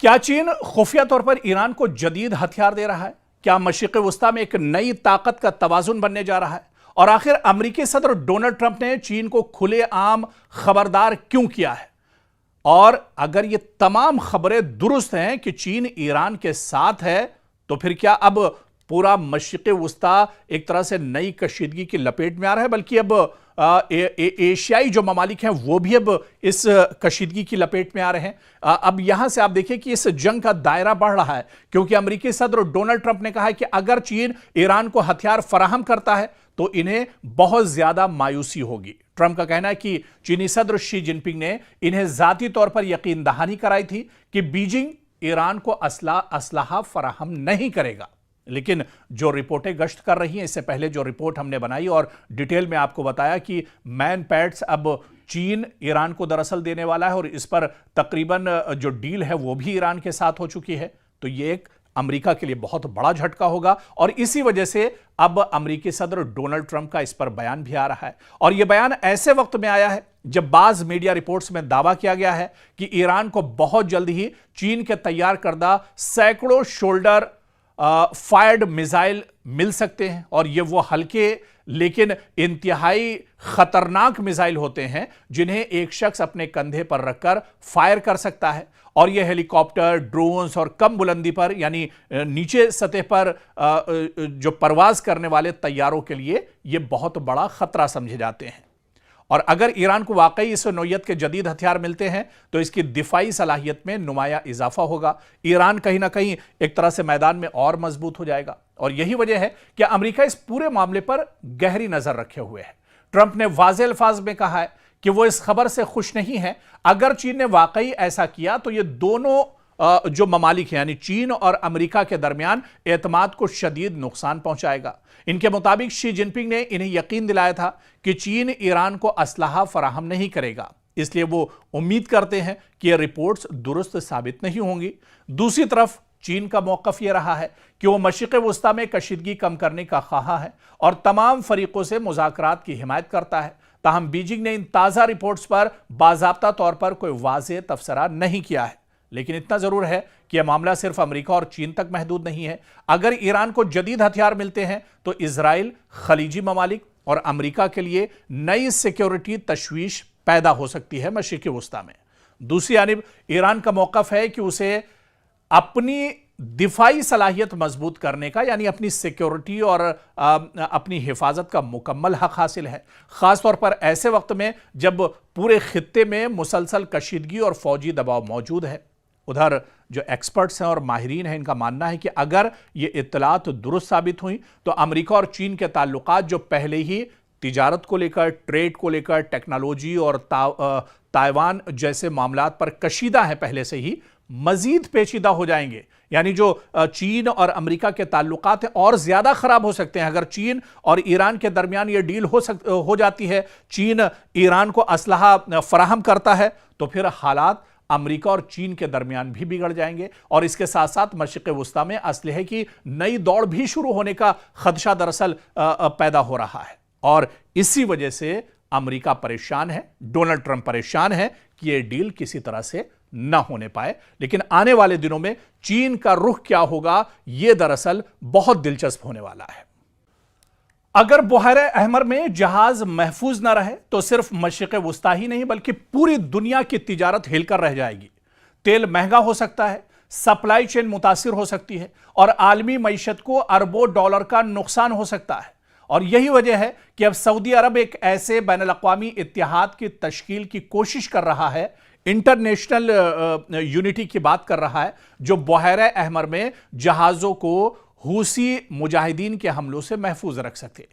क्या चीन खुफिया तौर पर ईरान को जदीद हथियार दे रहा है? क्या मशरिक़ वस्ता में एक नई ताकत का तवाज़ुन बनने जा रहा है? और आखिर अमेरिकी सदर डोनाल्ड ट्रंप ने चीन को खुलेआम खबरदार क्यों किया है? और अगर ये तमाम खबरें दुरुस्त हैं कि चीन ईरान के साथ है, तो फिर क्या अब पूरा मशरिक़ वस्ता एक तरह से नई कशीदगी की लपेट में आ रहा है? बल्कि अब एशियाई जो ममालिक हैं वो भी अब इस कशीदगी की लपेट में आ रहे हैं। अब यहां से आप देखिए कि इस जंग का दायरा बढ़ रहा है, क्योंकि अमेरिकी सदर डोनाल्ड ट्रंप ने कहा है कि अगर चीन ईरान को हथियार फराहम करता है तो इन्हें बहुत ज्यादा मायूसी होगी। ट्रंप का कहना है कि चीनी सदर शी जिनपिंग ने इन्हें जाती तौर पर यकीन दहानी कराई थी कि बीजिंग ईरान को असलाहा फराहम नहीं करेगा। लेकिन जो रिपोर्टें गश्त कर रही हैं, इससे पहले जो रिपोर्ट हमने बनाई और डिटेल में आपको बताया कि मैन पैड्स अब चीन ईरान को दरअसल देने वाला है और इस पर तकरीबन जो डील है वो भी ईरान के साथ हो चुकी है। तो ये एक अमेरिका के लिए बहुत बड़ा झटका होगा और इसी वजह से अब अमेरिकी सदर डोनाल्ड ट्रंप का इस पर बयान भी आ रहा है। और यह बयान ऐसे वक्त में आया है जब बाज मीडिया रिपोर्ट्स में दावा किया गया है कि ईरान को बहुत जल्द ही चीन के तैयार करदा सैकड़ों शोल्डर फायर्ड मिसाइल मिल सकते हैं और ये वो हल्के लेकिन इंतहाई खतरनाक मिसाइल होते हैं जिन्हें एक शख्स अपने कंधे पर रखकर फायर कर सकता है। और ये हेलीकॉप्टर, ड्रोन्स और कम बुलंदी पर यानी नीचे सतह पर जो परवाज करने वाले तैयारों के लिए ये बहुत बड़ा खतरा समझे जाते हैं। और अगर ईरान को वाकई इस नौयत के जदीद हथियार मिलते हैं तो इसकी दिफाई सलाहियत में नुमाया इजाफा होगा। ईरान कहीं ना कहीं एक तरह से मैदान में और मजबूत हो जाएगा और यही वजह है कि अमेरिका इस पूरे मामले पर गहरी नजर रखे हुए है। ट्रंप ने वाज़ेह अल्फाज में कहा है कि वो इस खबर से खुश नहीं है। अगर चीन ने वाकई ऐसा किया तो ये दोनों जो ममालिक हैं यानी चीन और अमेरिका के दरमियान एतमाद को शदीद नुकसान पहुंचाएगा। इनके मुताबिक शी जिनपिंग ने इन्हें यकीन दिलाया था कि चीन ईरान को असलाहा फराहम नहीं करेगा, इसलिए वो उम्मीद करते हैं कि ये रिपोर्ट्स दुरुस्त साबित नहीं होंगी। दूसरी तरफ चीन का मौकफ यह रहा है कि वो मशरिक़ वस्ता में कशीदगी कम करने का ख्वाह है और तमाम फरीकों से मुज़ाकरात की हिमायत करता है। ताहम बीजिंग ने इन ताज़ा रिपोर्ट्स पर बाज़ाब्ता तौर पर कोई वाज़ेह तबसरा नहीं किया है। लेकिन इतना जरूर है कि यह मामला सिर्फ अमेरिका और चीन तक महदूद नहीं है। अगर ईरान को जदीद हथियार मिलते हैं तो इजराइल, खलीजी ममालिक और अमेरिका के लिए नई सिक्योरिटी तशवीश पैदा हो सकती है मशरिक़ वस्ता में। दूसरी जानिब ईरान का मौक़िफ़ है कि उसे अपनी दिफाई सलाहियत मजबूत करने का यानी अपनी सिक्योरिटी और अपनी हिफाजत का मुकम्मल हक हासिल है, ख़ासतौर पर ऐसे वक्त में जब पूरे खित्ते में मुसलसल कशीदगी और फौजी दबाव मौजूद है। उधर जो एक्सपर्ट्स हैं और माहिरीन हैं, इनका मानना है कि अगर ये इत्तलात दुरुस्त साबित हुई तो अमेरिका और चीन के ताल्लुकात जो पहले ही तिजारत को लेकर, ट्रेड को लेकर, टेक्नोलॉजी और ताइवान जैसे मामलात पर कशीदा है पहले से ही, मजीद पेचीदा हो जाएंगे। यानी जो चीन और अमेरिका के ताल्लुकात हैं और ज्यादा खराब हो सकते हैं। अगर चीन और ईरान के दरमियान ये डील हो जाती है, चीन ईरान को असलहा फराहम करता है, तो फिर हालात अमेरिका और चीन के दरमियान भी बिगड़ जाएंगे और इसके साथ साथ मशरिक़ वस्ता में असलहे की नई दौड़ भी शुरू होने का खदशा दरअसल पैदा हो रहा है। और इसी वजह से अमेरिका परेशान है, डोनाल्ड ट्रंप परेशान है कि यह डील किसी तरह से ना होने पाए। लेकिन आने वाले दिनों में चीन का रुख क्या होगा, यह दरअसल बहुत दिलचस्प होने वाला है। अगर बहर अहमर में जहाज महफूज ना रहे तो सिर्फ मशरिक़ वस्ता ही नहीं बल्कि पूरी दुनिया की तिजारत हिलकर रह जाएगी। तेल महंगा हो सकता है, सप्लाई चेन मुतासिर हो सकती है और आलमी मईशत को अरबों डॉलर का नुकसान हो सकता है। और यही वजह है कि अब सऊदी अरब एक ऐसे बैनुल-अक़वामी इत्तेहाद की तश्कील की कोशिश कर रहा है, इंटरनेशनल यूनिटी की बात कर रहा है, जो बहर अहमर में जहाज़ों को हूसी मुजाहिदीन के हमलों से महफूज रख सके।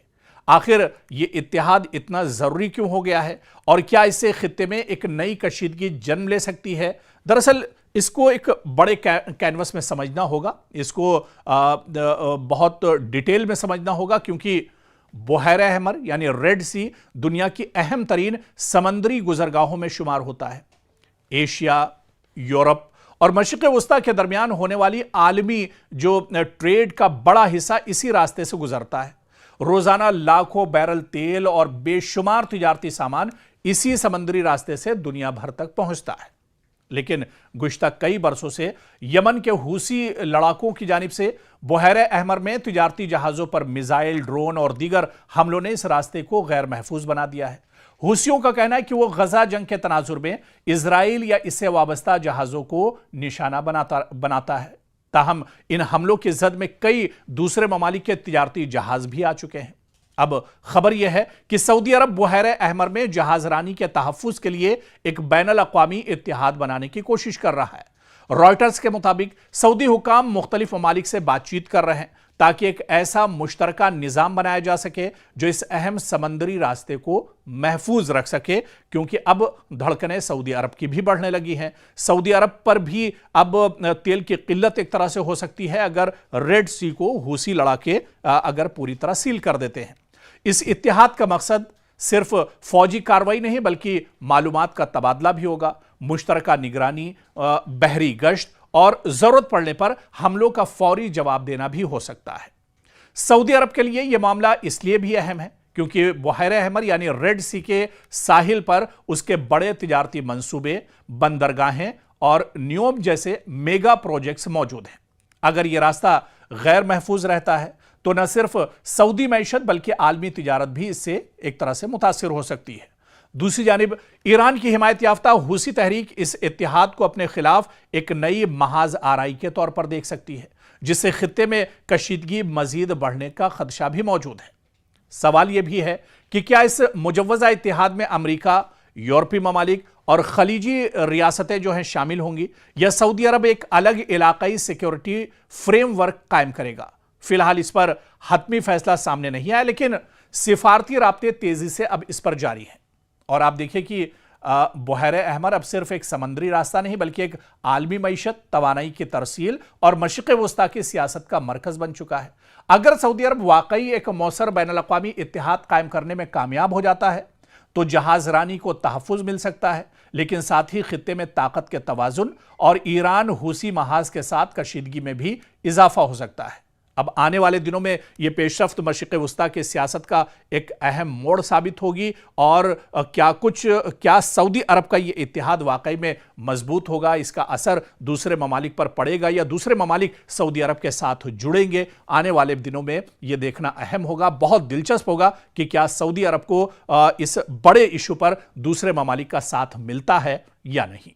आखिर ये इत्तेहाद इतना ज़रूरी क्यों हो गया है और क्या इससे खित्ते में एक नई कशीदगी जन्म ले सकती है? दरअसल इसको एक बड़े कैनवस में समझना होगा, इसको बहुत डिटेल में समझना होगा, क्योंकि बहर अहमर यानी रेड सी दुनिया की अहम तरीन समंदरी गुजरगाहों में शुमार होता है। एशिया, यूरोप और मशरिक़ वस्ता के दरमियान होने वाली आलमी जो ट्रेड का बड़ा हिस्सा इसी रास्ते से गुजरता है। रोजाना लाखों बैरल तेल और बेशुमार तिजारती सामान इसी समंदरी रास्ते से दुनिया भर तक पहुंचता है। लेकिन गुज़श्ता कई बरसों से यमन के हूसी लड़ाकों की जानिब से बुहैरे अहमर में तिजारती जहाज़ों पर मिसाइल, ड्रोन और दीगर हमलों ने इस रास्ते को गैर महफूज बना दिया है। हूसियों का कहना है कि वो गजा जंग के तनाजुर में इजराइल या इससे वाबस्ता जहाज़ों को निशाना बनाता है। ताहम इन हमलों की जद में कई दूसरे ममालिक के तिजारती जहाज भी आ चुके हैं। अब खबर यह है कि सऊदी अरब बुहैरे अहमर में जहाजरानी के तहफ्फुज के लिए एक बैनुल अक़वामी इत्तिहाद बनाने की कोशिश कर रहा है। रॉयटर्स के मुताबिक सऊदी हुकाम मुख्तलिफ ममालिक से बातचीत कर रहे हैं ताकि एक ऐसा मुश्तरका निज़ाम बनाया जा सके जो इस अहम समंदरी रास्ते को महफूज रख सके, क्योंकि अब धड़कनें सऊदी अरब की भी बढ़ने लगी हैं। सऊदी अरब पर भी अब तेल की किल्लत एक तरह से हो सकती है अगर रेड सी को हूसी लड़ा के अगर पूरी तरह सील कर देते हैं। इस इत्तिहाद का मकसद सिर्फ फौजी कार्रवाई नहीं बल्कि मालूमात का तबादला भी होगा, मुश्तरका निगरानी, बहरी गश्त और जरूरत पड़ने पर हमलों का फौरी जवाब देना भी हो सकता है। सऊदी अरब के लिए यह मामला इसलिए भी अहम है क्योंकि बुहैरे अहमर यानी रेड सी के साहिल पर उसके बड़े तिजारती मंसूबे, बंदरगाहें और न्योम जैसे मेगा प्रोजेक्ट्स मौजूद हैं। अगर यह रास्ता गैर महफूज रहता है तो न सिर्फ सऊदी मैशत बल्कि आलमी तिजारत भी इससे एक तरह से मुतासिर हो सकती है। दूसरी जानिब ईरान की हिमायत याफ्ता हूसी तहरीक इस इत्तिहाद को अपने खिलाफ एक नई महाज आराई के तौर पर देख सकती है, जिससे खित्ते में कशीदगी मजीद बढ़ने का खदशा भी मौजूद है। सवाल यह भी है कि क्या इस मुजव्वजा इत्तिहाद में अमरीका, यूरोपीय ममालिक और खलीजी रियासतें जो हैं शामिल होंगी, या सऊदी अरब एक अलग इलाकाई सिक्योरिटी फ्रेमवर्क कायम करेगा। फिलहाल इस पर हतमी फैसला सामने नहीं आया, लेकिन सिफारती राब्ते तेजी से अब इस पर जारी हैं। और आप देखिए कि बुहैरे अहमर अब सिर्फ एक समंदरी रास्ता नहीं बल्कि एक आलमी मईशत, तवानाई की तरसील और मशरिक़ वस्ता की सियासत का मरकज बन चुका है। अगर सऊदी अरब वाकई एक मौसर बैनुल अक़वामी इत्तिहाद कायम करने में कामयाब हो जाता है तो जहाजरानी को तहफ़्फ़ुज़ मिल सकता है, लेकिन साथ ही खित्ते में ताकत के तवाज़ुन और ईरान हूसी महाज के साथ कशीदगी में भी इजाफा हो सकता है। अब आने वाले दिनों में यह पेशरफ्त मशरिक़ वस्ता की सियासत का एक अहम मोड़ साबित होगी और क्या सऊदी अरब का यह इत्तिहाद वाकई में मजबूत होगा, इसका असर दूसरे ममालिक पर पड़ेगा या दूसरे ममालिक सऊदी अरब के साथ जुड़ेंगे। आने वाले दिनों में यह देखना अहम होगा, बहुत दिलचस्प होगा कि क्या सऊदी अरब को इस बड़े इशू पर दूसरे ममालिक का साथ मिलता है या नहीं।